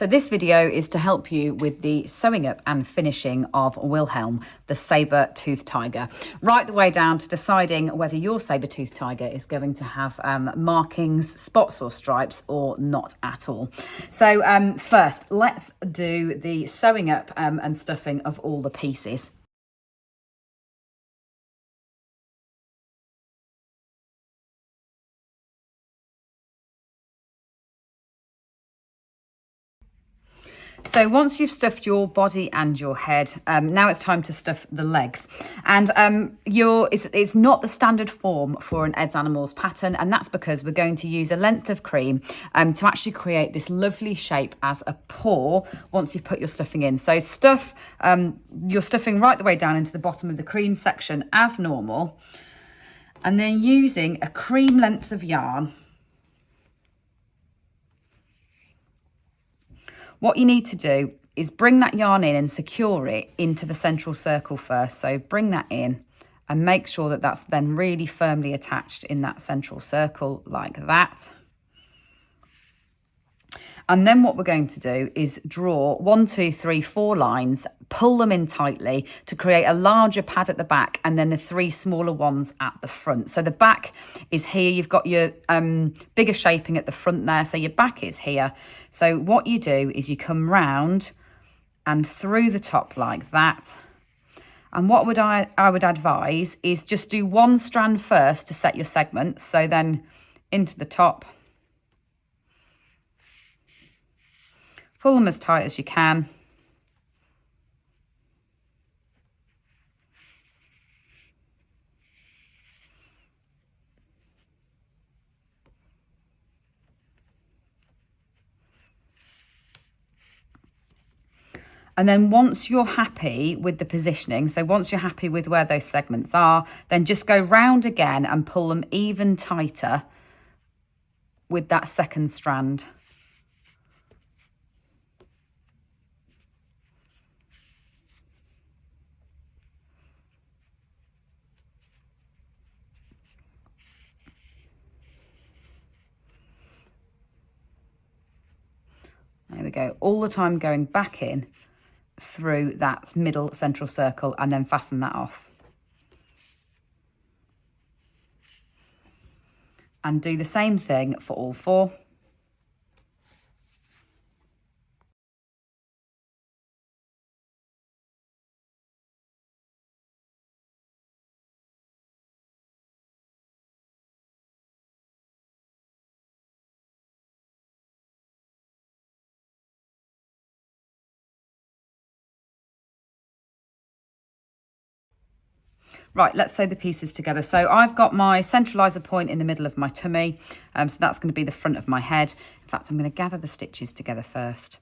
So this video is to help you with the sewing up and finishing of Wilhelm the Sabre-Toothed Tiger, right the way down to deciding whether your sabre-toothed tiger is going to have markings, spots or stripes or not at all. So first, let's do the sewing up and stuffing of all the pieces. So once you've stuffed your body and your head, now it's time to stuff the legs. And it's not the standard form for an Ed's Animals pattern, and that's because we're going to use a length of cream to actually create this lovely shape as a paw once you've put your stuffing in. So stuff your stuffing right the way down into the bottom of the cream section as normal, and then using a cream length of yarn. What you need to do is bring that yarn in and secure it into the central circle first. So bring that in and make sure that that's then really firmly attached in that central circle like that. And then what we're going to do is draw 1, 2, 3, 4 lines, pull them in tightly to create a larger pad at the back and then the 3 smaller ones at the front. So the back is here. You've got your bigger shaping at the front there. So your back is here. So what you do is you come round and through the top like that. And what I would advise is just do 1 strand first to set your segments. So then into the top. Pull them as tight as you can. And then once you're happy with the positioning, so once you're happy with where those segments are, then just go round again and pull them even tighter with that second strand. There we go, all the time going back in through that middle central circle and then fasten that off. And do the same thing for all 4. Right, let's sew the pieces together. So I've got my centralizer point in the middle of my tummy. So that's going to be the front of my head. In fact, I'm going to gather the stitches together first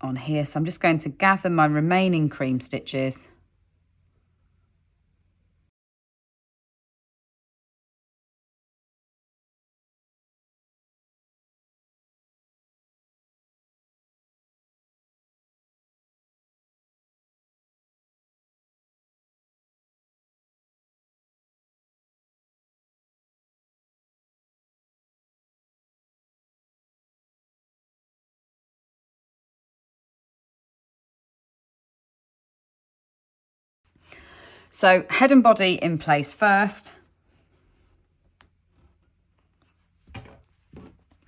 on here. So I'm just going to gather my remaining cream stitches. So head and body in place first.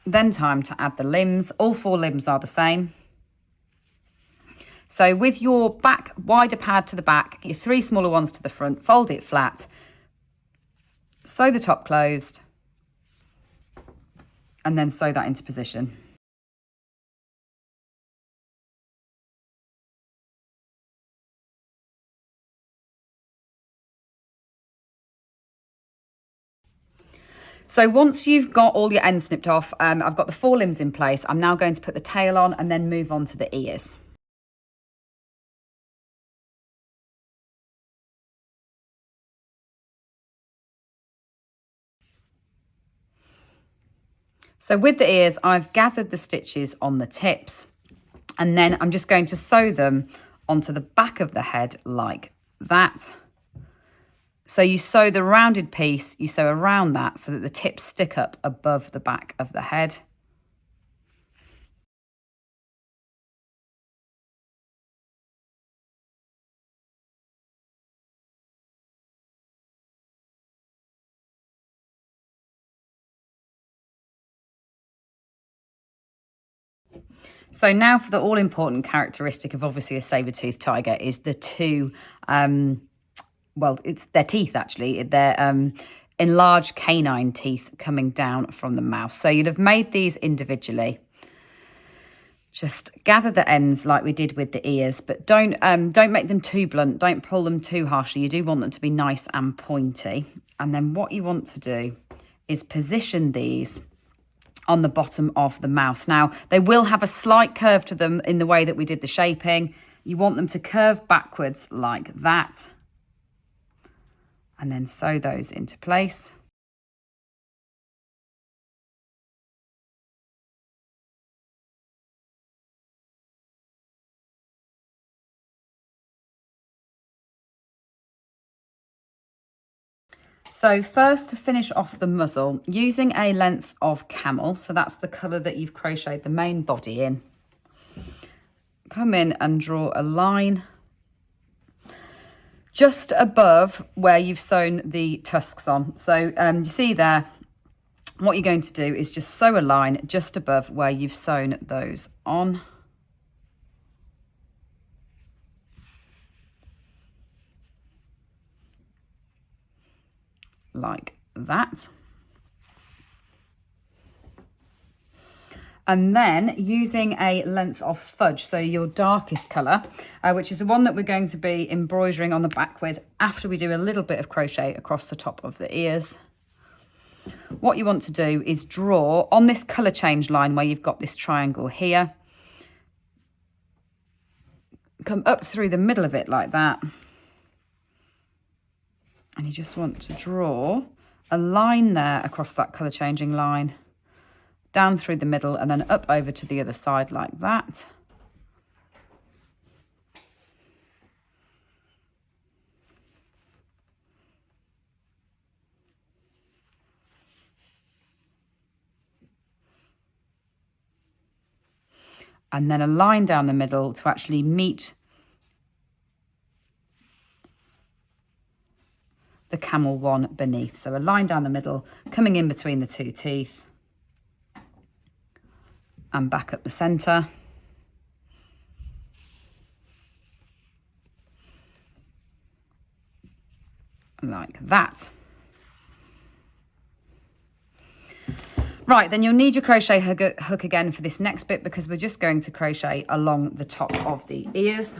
Then time to add the limbs. All 4 limbs are the same. So with your back wider pad to the back, your 3 smaller ones to the front, fold it flat, sew the top closed, and then sew that into position. So once you've got all your ends snipped off, I've got the 4 limbs in place. I'm now going to put the tail on and then move on to the ears. So with the ears, I've gathered the stitches on the tips, and then I'm just going to sew them onto the back of the head like that. So you sew the rounded piece, you sew around that so that the tips stick up above the back of the head. So now for the all-important characteristic of obviously a saber-toothed tiger is the two, well, it's their teeth actually. They're enlarged canine teeth coming down from the mouth. So you'll have made these individually. Just gather the ends like we did with the ears, but don't make them too blunt. Don't pull them too harshly. You do want them to be nice and pointy. And then what you want to do is position these on the bottom of the mouth. Now, they will have a slight curve to them in the way that we did the shaping. You want them to curve backwards like that. And then sew those into place. So first, to finish off the muzzle, using a length of camel, so that's the colour that you've crocheted the main body in, come in and draw a line just above where you've sewn the tusks on. So you see there, what you're going to do is just sew a line just above where you've sewn those on. Like that. And then using a length of fudge, so your darkest colour, which is the one that we're going to be embroidering on the back with after we do a little bit of crochet across the top of the ears. What you want to do is draw on this colour change line where you've got this triangle here. Come up through the middle of it like that. And you just want to draw a line there across that colour changing line, down through the middle and then up over to the other side like that. And then a line down the middle to actually meet the camel one beneath. So a line down the middle, coming in between the two teeth and back up the centre. Like that. Right, then you'll need your crochet hook again for this next bit because we're just going to crochet along the top of the ears.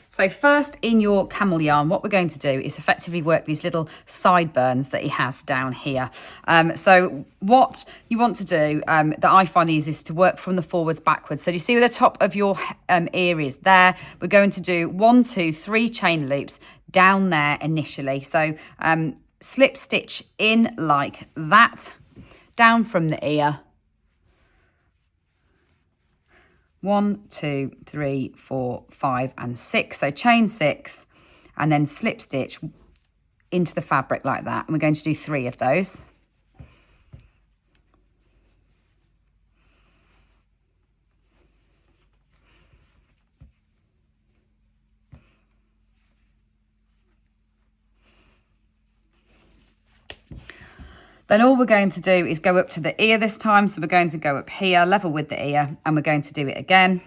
So first, in your camel yarn, what we're going to do is effectively work these little sideburns that he has down here. So what you want to do, that I find the easiest, is to work from the forwards backwards. So do you see where the top of your ear is there? We're going to do 1, 2, 3 chain loops down there initially. So slip stitch in like that, down from the ear. 1, 2, 3, 4, 5 and 6. So chain 6 and then slip stitch into the fabric like that. And we're going to do 3 of those. Then all we're going to do is go up to the ear this time. So we're going to go up here, level with the ear, and we're going to do it again.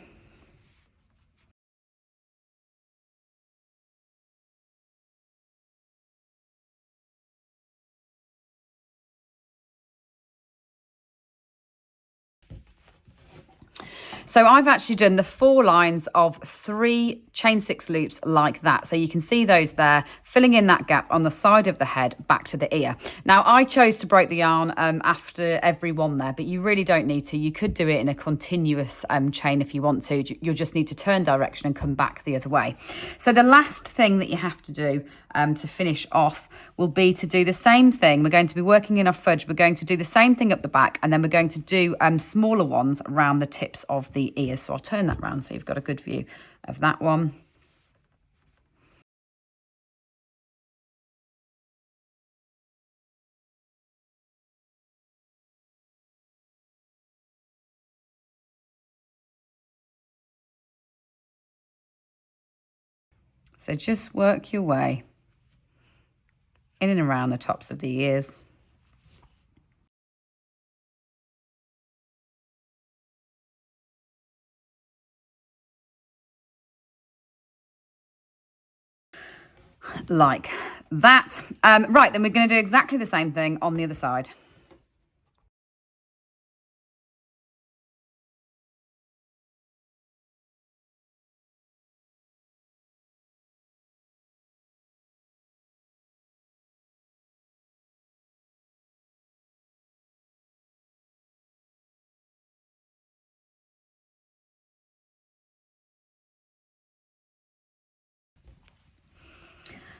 So I've actually done the 4 lines of 3 chain 6 loops like that. So you can see those there, filling in that gap on the side of the head back to the ear. Now I chose to break the yarn after every one there, but you really don't need to. You could do it in a continuous chain if you want to. You'll just need to turn direction and come back the other way. So the last thing that you have to do to finish off will be to do the same thing. We're going to be working in our fudge. We're going to do the same thing up the back, and then we're going to do smaller ones around the tips of the ears. So I'll turn that round so you've got a good view of that one. So just work your way in and around the tops of the ears. like that. Right, then we're going to do exactly the same thing on the other side.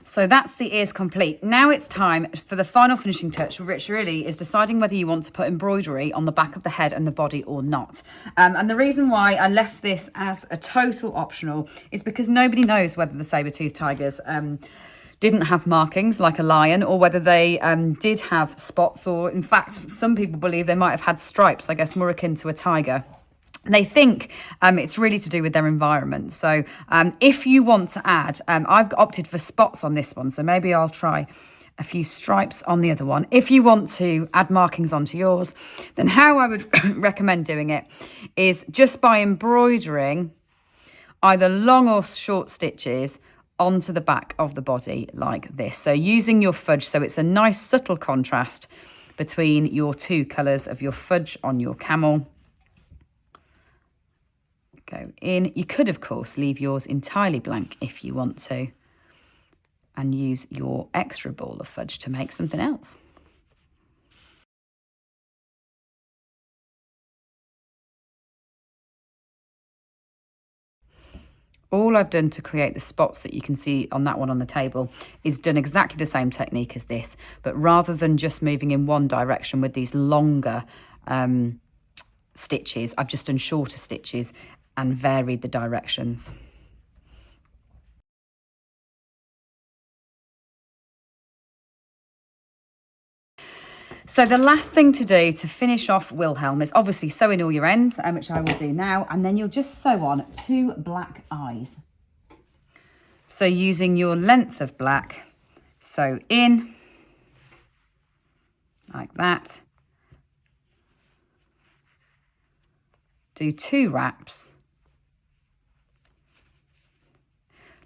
So that's the ears complete. Now it's time for the final finishing touch, which really is deciding whether you want to put embroidery on the back of the head and the body or not. And the reason why I left this as a total optional is because nobody knows whether the saber-toothed tigers didn't have markings like a lion, or whether they did have spots, or in fact, some people believe they might have had stripes, I guess more akin to a tiger. They think it's really to do with their environment. So if you want to add, I've opted for spots on this one, so maybe I'll try a few stripes on the other one. If you want to add markings onto yours, then how I would recommend doing it is just by embroidering either long or short stitches onto the back of the body like this. So using your fudge, so it's a nice subtle contrast between your two colours of your fudge on your camel. Go in. You could, of course, leave yours entirely blank if you want to, and use your extra ball of fudge to make something else. All I've done to create the spots that you can see on that one on the table is done exactly the same technique as this, but rather than just moving in one direction with these longer stitches, I've just done shorter stitches and varied the directions. So the last thing to do to finish off Wilhelm is obviously sew in all your ends, which I will do now, and then you'll just sew on 2 black eyes. So using your length of black, sew in like that. Do 2 wraps.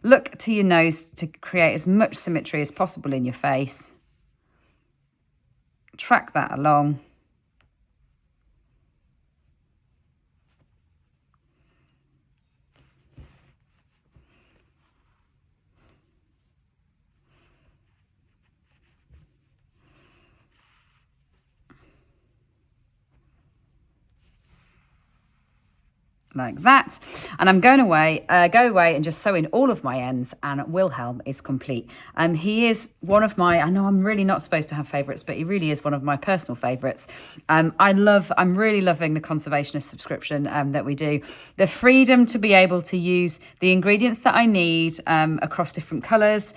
Look to your nose to create as much symmetry as possible in your face. Track that along. Like that, and I'm going away, go away and just sew in all of my ends, and Wilhelm is complete. He is one of my, I know I'm really not supposed to have favourites, but he really is one of my personal favourites. I'm really loving the Conservationist subscription that we do. The freedom to be able to use the ingredients that I need across different colours,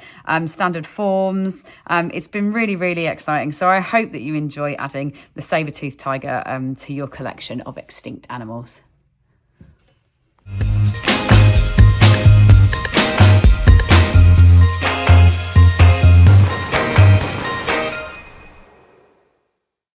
standard forms. It's been really, really exciting. So I hope that you enjoy adding the saber-toothed tiger to your collection of extinct animals.